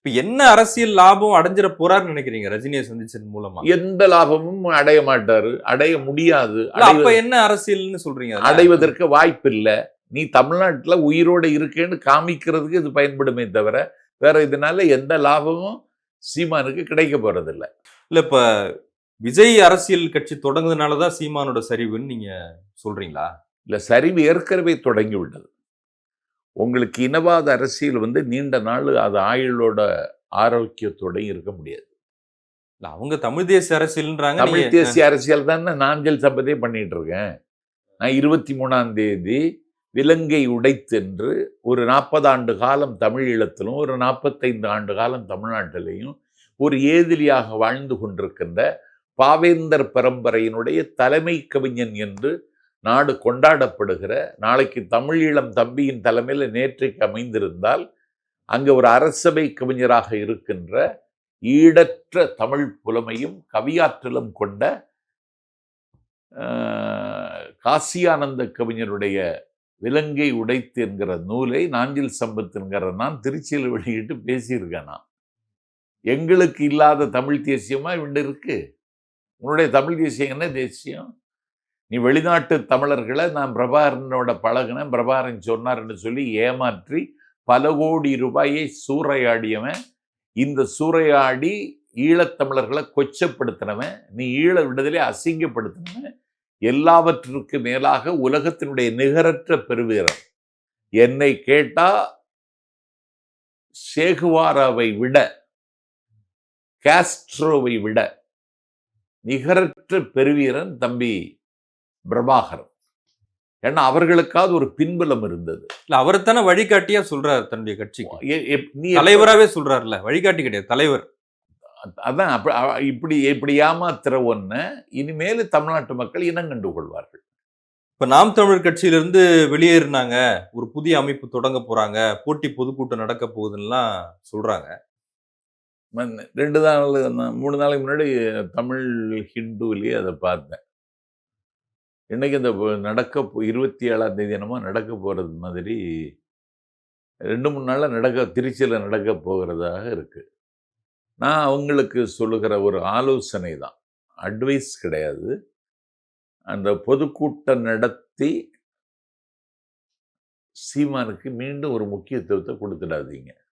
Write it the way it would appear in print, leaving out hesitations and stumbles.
இப்ப என்ன அரசியல் லாபம் அடைஞ்சிட போறாருன்னு நினைக்கிறீங்க ரஜினியை சந்திச்சதன் மூலமா? எந்த லாபமும் அடைய மாட்டாரு, அடைய முடியாது. இல்ல அப்ப என்ன அரசியல்னு சொல்றீங்க அதுல? அடைவதற்கு வாய்ப்பில்ல. நீ தமிழ்நாட்டுல உயிரோட இருக்கேன்னு காமிக்கிறதுக்கு இது பயன்படுமே தவிர, வேற இதனால எந்த லாபமும் சீமானுக்கு கிடைக்க போறதில்ல. இல்ல இப்ப விஜய் அரசியல் கட்சி தொடங்குனதுனால தான் சீமானோட சரிவுன்னு நீங்க சொல்றீங்களா? இல்ல, சரிவு ஏற்கனவே தொடங்கி விட்டது. உங்களுக்கு இனவாத அரசியல் வந்து நீண்ட நாள் அது ஆயுளோட ஆரோக்கியத்தோட இருக்க முடியாது. இல்ல அவங்க தமிழ் தேசிய அரசியல்ன்றாங்க. தமிழ் நீங்க தேசிய அரசியல் தானே நாஞ்சல் சபதே பண்ணிட்டு இருக்கேன். நான் 23ஆம் தேதி விலங்கை உடைத்தென்று ஒரு 40 ஆண்டு காலம் தமிழ் ஈழத்திலும் ஒரு 45 ஆண்டு காலம் தமிழ்நாட்டிலையும் ஒரு ஏதிலியாக வாழ்ந்து கொண்டிருக்கின்ற பாவேந்தர் பரம்பரையினுடைய தலைமை கவிஞன் என்று நாடு கொண்டாடப்படுகிற, நாளைக்கு தமிழ் ஈழம் தம்பியின் தலைமையில் நேற்றைக்கு அமைந்திருந்தால் அங்கே ஒரு அரசவை கவிஞராக இருக்கின்ற ஈடற்ற தமிழ் புலமையும் கவியாற்றலும் கொண்ட காசியானந்த கவிஞருடைய விலங்கை உடைத்து என்கிற நூலை நாஞ்சில் சம்பத் என்கிற நான் திருச்சியில் வெளியிட்டு பேசியிருக்கேன். நான் எங்களுக்கு இல்லாத தமிழ் தேசியமா இவண்டு இருக்கு. உன்னுடைய தமிழ் தேசியம் என்ன தேசியம்? நீ வெளிநாட்டு தமிழர்களை நான் பிரபாகரனோட பழகினேன், பிரபாகரன் சொன்னார்ன்னு சொல்லி ஏமாற்றி பல கோடி ரூபாயை சூறையாடியவன், இந்த சூறையாடி ஈழத்தமிழர்களை கொச்சப்படுத்தினவன், நீ ஈழ விடுதலை அசிங்கப்படுத்தினவன், எல்லாவற்றிற்கு மேலாக உலகத்தினுடைய நிகரற்ற பெருவீரன். என்னை கேட்டா சேகுவாராவை விட, காஸ்ட்ரோவை விட நிகரற்ற பெருவீரன் தம்பி பிரபாகரன். ஏன்னா அவர்களுக்காவது ஒரு பின்புலம் இருந்தது. இல்ல அவர்தானே வழிகாட்டியா சொல்றாரு தன்னுடைய கட்சிக்கு. நீ தலைவராகவே சொல்றாருல்ல, வழிகாட்டி கிடையாது தலைவர். அதான் இப்படி இப்படி ஏமாத்துற ஒன்ன இனிமேல் தமிழ்நாட்டு மக்கள் இனம் கண்டு கொள்வார்கள். இப்ப நாம் தமிழர் கட்சியிலிருந்து வெளியேறினாங்க, ஒரு புதிய அமைப்பு தொடங்க போறாங்க, போட்டி பொதுக்கூட்டம் நடக்க போகுதுன்னா சொல்றாங்க. 2 நாள் 3 நாளைக்கு முன்னாடி தமிழ் ஹிந்துவிலேயே அதை பார்த்தேன். இன்னைக்கு இந்த 27ஆம் தேதி என்னமோ நடக்க போறது மாதிரி 2-3 நாள்ல திருச்சியில் நடக்க போகிறதாக இருக்கு. நான் அவங்களுக்கு சொல்லுகிற ஒரு ஆலோசனை தான், அட்வைஸ் கிடையாது. அந்த பொதுக்கூட்டம் நடத்தி சீமானுக்கு மீண்டும் ஒரு முக்கியத்துவத்தை கொடுத்துடாதீங்க.